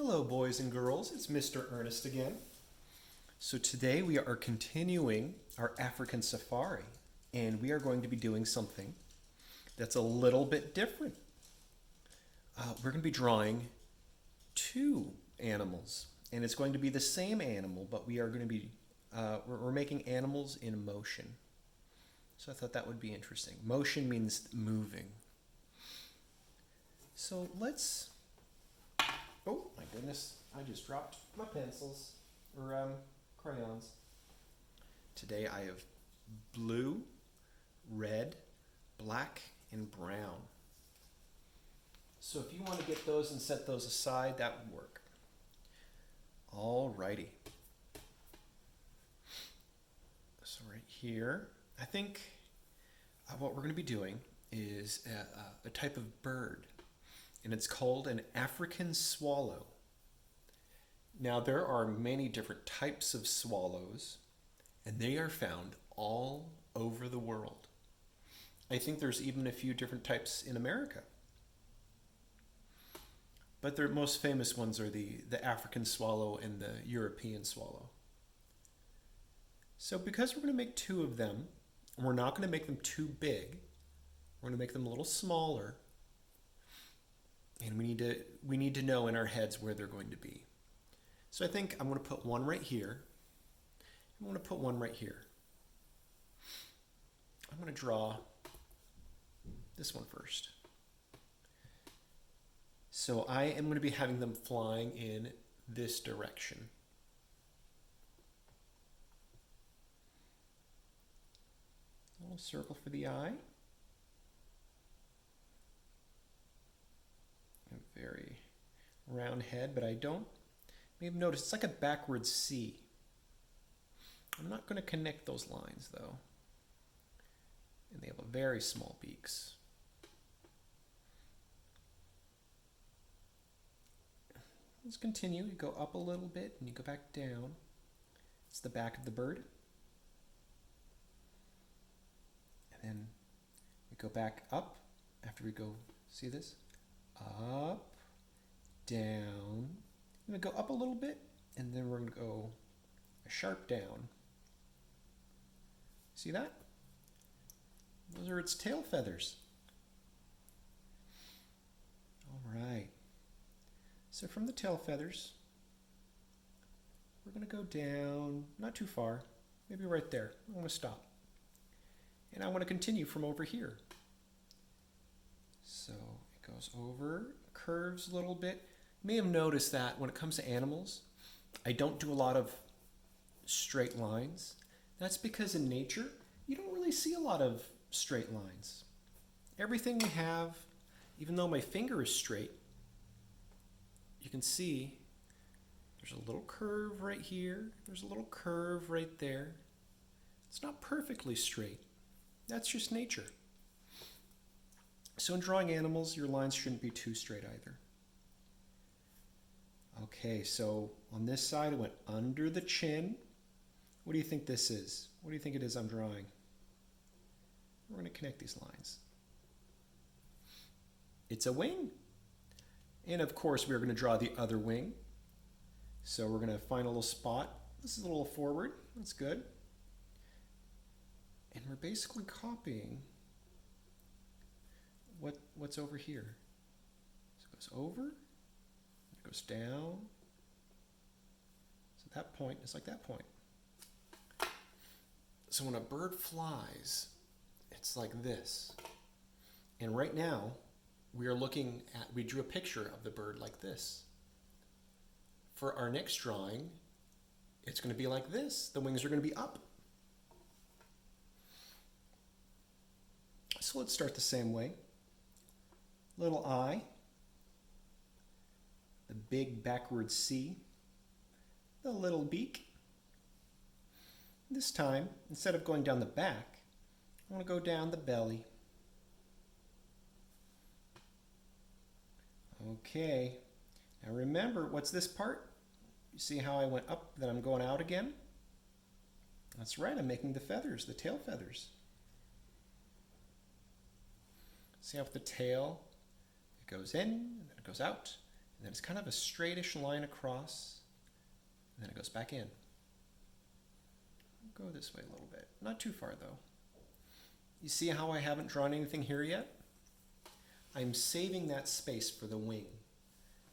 Hello, boys and girls. It's Mr. Ernest again. So today we are continuing our African safari, and we are going to be doing something that's a little bit different. We're going to be drawing two animals, and it's going to be the same animal, but we are going to be we're making animals in motion. So I thought that would be interesting. Motion means moving. So let's. Oh my goodness! I just dropped my pencils or crayons. Today I have blue, red, black, and brown. So if you want to get those and set those aside, that would work. Alrighty. So right here, I think what we're going to be doing is a type of bird, and it's called an African swallow. Now there are many different types of swallows, and they are found all over the world. I think there's even a few different types in America. But the most famous ones are the African swallow and the European swallow. So because we're going to make two of them, and we're not going to make them too big, we're going to make them a little smaller, and we need to know in our heads where they're going to be. So I think I'm going to put one right here. I'm going to put one right here. I'm going to draw this one first. So I am going to be having them flying in this direction. A little circle for the eye. A very round head, but I don't. You may have noticed it's like a backwards C. I'm not going to connect those lines though. And they have a very small beaks. Let's continue. You go up a little bit and you go back down. It's the back of the bird. And then we go back up after we go, see this? Up, down. I'm going to go up a little bit, and then we're going to go a sharp down. See that? Those are its tail feathers. All right. So from the tail feathers, we're going to go down, not too far, maybe right there. I want to stop. And I want to continue from over here. So it goes over, curves a little bit. You may have noticed that when it comes to animals, I don't do a lot of straight lines. That's because in nature, you don't really see a lot of straight lines. Everything we have, even though my finger is straight, you can see there's a little curve right here. There's a little curve right there. It's not perfectly straight. That's just nature. So in drawing animals, your lines shouldn't be too straight either. Okay, so on this side, it went under the chin. What do you think this is? What do you think it is I'm drawing? We're going to connect these lines. It's a wing. And of course, we're going to draw the other wing. So we're going to find a little spot. This is a little forward. That's good. And we're basically copying what's over here. So it goes over, it goes down. So that point is like that point. So when a bird flies, it's like this. And right now, we drew a picture of the bird like this. For our next drawing, it's going to be like this. The wings are going to be up. So let's start the same way. Little eye, the big backward C, the little beak. This time, instead of going down the back, I want to go down the belly. Okay, now remember, what's this part? You see how I went up, then I'm going out again? That's right, I'm making the feathers, the tail feathers. See how with the tail, it goes in, and then it goes out, And then it's kind of a straightish line across, and then it goes back in. I'll go this way a little bit. Not too far though. You see how I haven't drawn anything here yet? I'm saving that space for the wing.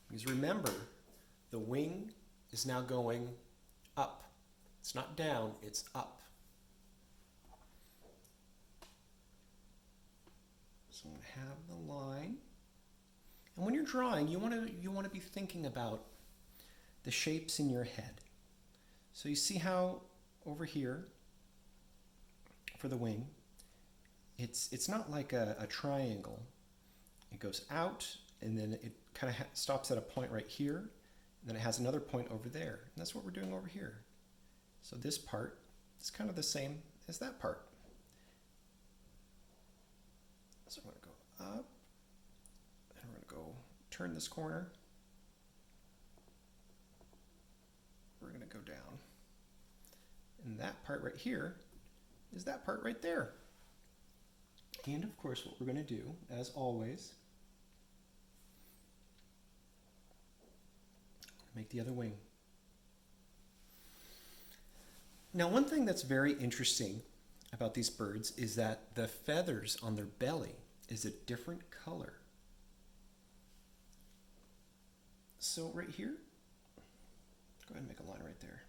Because remember, the wing is now going up. It's not down, it's up. So I'm going to have the line. And when you're drawing, you want to be thinking about the shapes in your head. So you see how over here for the wing, it's not like a triangle. It goes out and then it kind of stops at a point right here, and then it has another point over there. And that's what we're doing over here. So this part is kind of the same as that part. So I'm going to go up, and we're going to go turn this corner. We're going to go down. And that part right here is that part right there. And of course, what we're going to do, as always, make the other wing. Now, one thing that's very interesting about these birds is that the feathers on their belly is a different color. So right here, go ahead and make a line right there.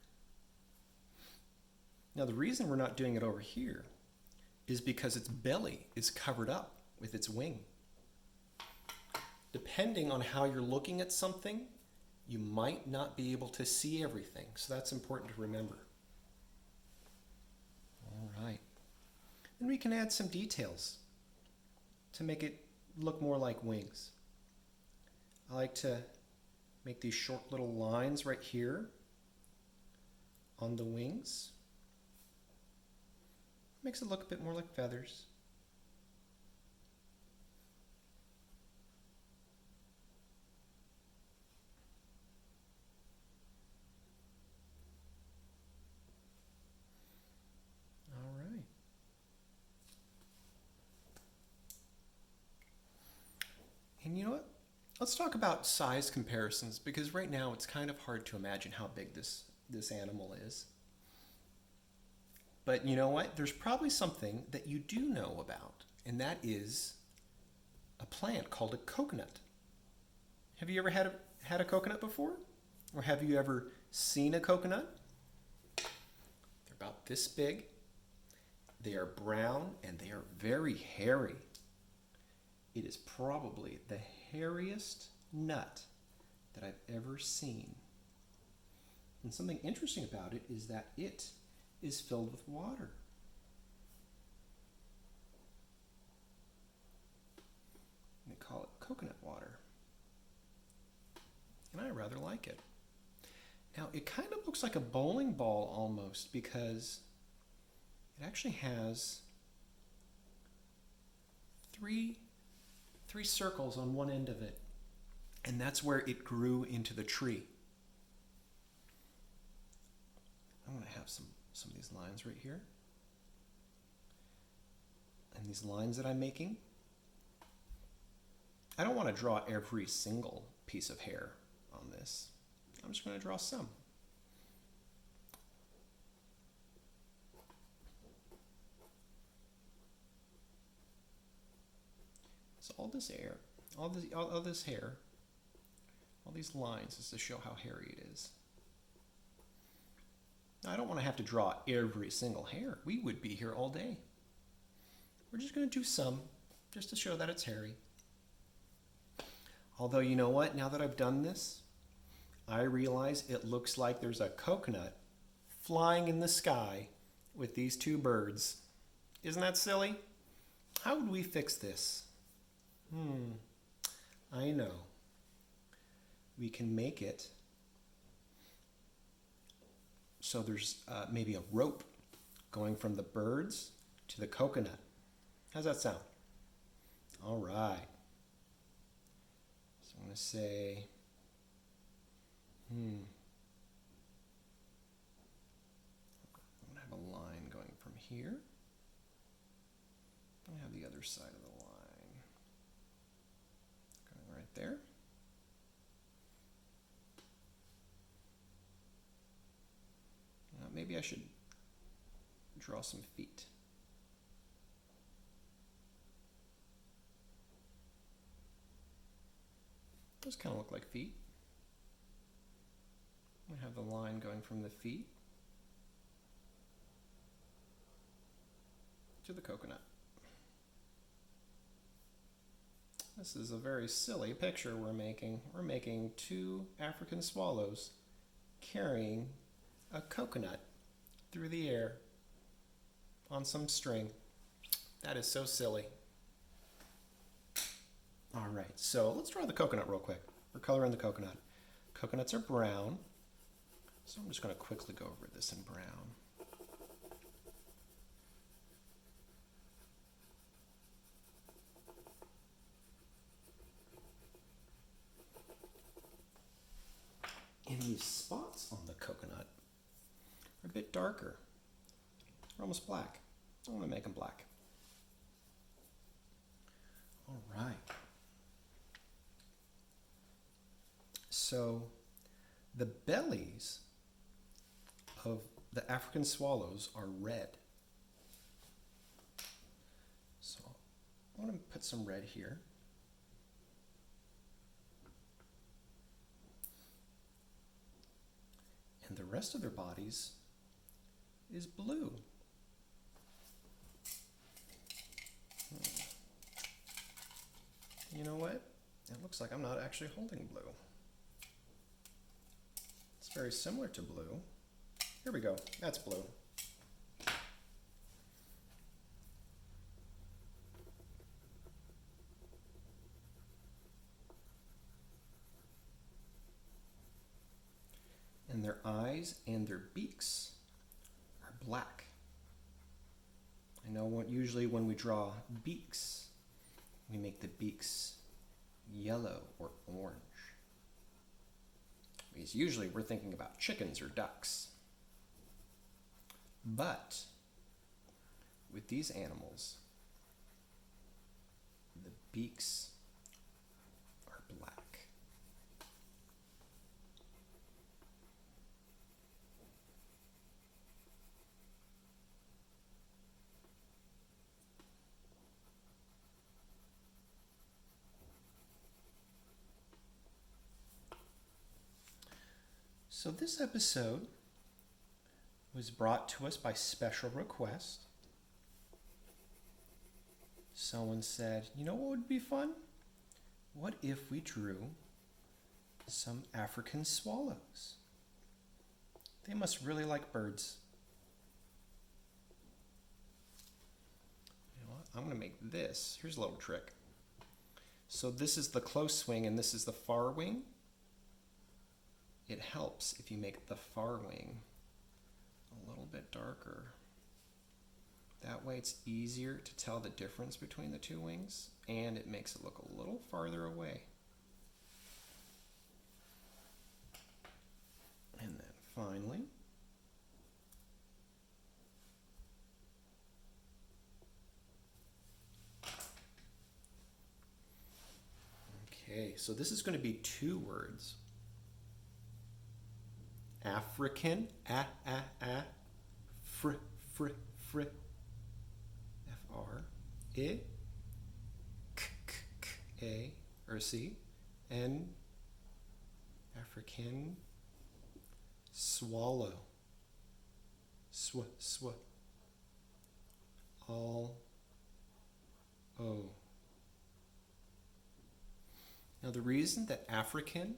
Now, the reason we're not doing it over here is because its belly is covered up with its wing. Depending on how you're looking at something, you might not be able to see everything. So that's important to remember. All right. Then we can add some details to make it look more like wings. I like to make these short little lines right here on the wings. Makes it look a bit more like feathers. All right. And you know what? Let's talk about size comparisons, because right now it's kind of hard to imagine how big this animal is. But you know what? There's probably something that you do know about, and that is a plant called a coconut. Have you ever had a coconut before? Or have you ever seen a coconut? They're about this big. They are brown and they are very hairy. It is probably the hairiest nut that I've ever seen. And something interesting about it is that it is filled with water. And they call it coconut water. And I rather like it. Now, it kind of looks like a bowling ball almost, because it actually has three circles on one end of it. And that's where it grew into the tree. I'm going to have some of these lines right here. And these lines that I'm making, I don't want to draw every single piece of hair on this. I'm just going to draw some. So all this hair, all this hair, all these lines is to show how hairy it is. Now, I don't want to have to draw every single hair. We would be here all day. We're just going to do some, just to show that it's hairy. Although, you know what? Now that I've done this, I realize it looks like there's a coconut flying in the sky with these two birds. Isn't that silly? How would we fix this? I know. We can make it so there's maybe a rope going from the birds to the coconut. How's that sound? All right. So I'm going to say, I'm going to have a line going from here. I'm going to have the other side of the line going right there. maybe I should draw some feet. Those kind of look like feet. I have the line going from the feet to the coconut. This is a very silly picture we're making. We're making two African swallows carrying a coconut through the air on some string. That is so silly. All right, so let's draw the coconut real quick. We're coloring the coconut. Coconuts are brown, so I'm just going to quickly go over this in brown. And these spots on the coconut are a bit darker. They're almost black. I want to make them black. All right. So the bellies of the African swallows are red. So I want to put some red here. And the rest of their bodies is blue. You know what? It looks like I'm not actually holding blue. It's very similar to blue. Here we go. That's blue. And their eyes and their beaks are black. I know usually when we draw beaks, we make the beaks yellow or orange. Because usually we're thinking about chickens or ducks. But with these animals, the beaks are black. So this episode was brought to us by special request. Someone said, you know what would be fun? What if we drew some African swallows? They must really like birds. You know what? I'm going to make this. Here's a little trick. So this is the close wing and this is the far wing. It helps if you make the far wing a little bit darker. That way it's easier to tell the difference between the two wings, and it makes it look a little farther away. And then finally, okay, so this is going to be two words. African, fr, F-R, I, A, or C, N, African, swallow, sw, all, O. Now the reason that African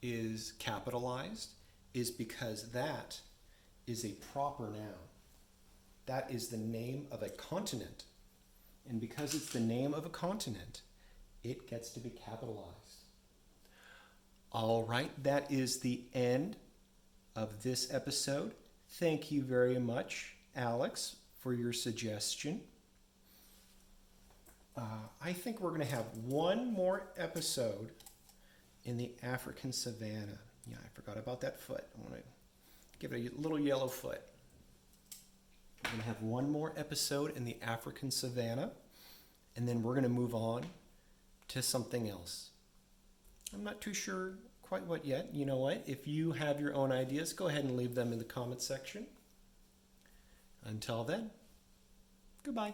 is capitalized is because that is a proper noun. That is the name of a continent. And because it's the name of a continent, it gets to be capitalized. All right, that is the end of this episode. Thank you very much, Alex, for your suggestion. I think we're going to have one more episode in the African savanna. Yeah, I forgot about that foot. I want to give it a little yellow foot. We're going to have one more episode in the African savanna, and then we're going to move on to something else. I'm not too sure quite what yet. You know what? If you have your own ideas, go ahead and leave them in the comment section. Until then, goodbye.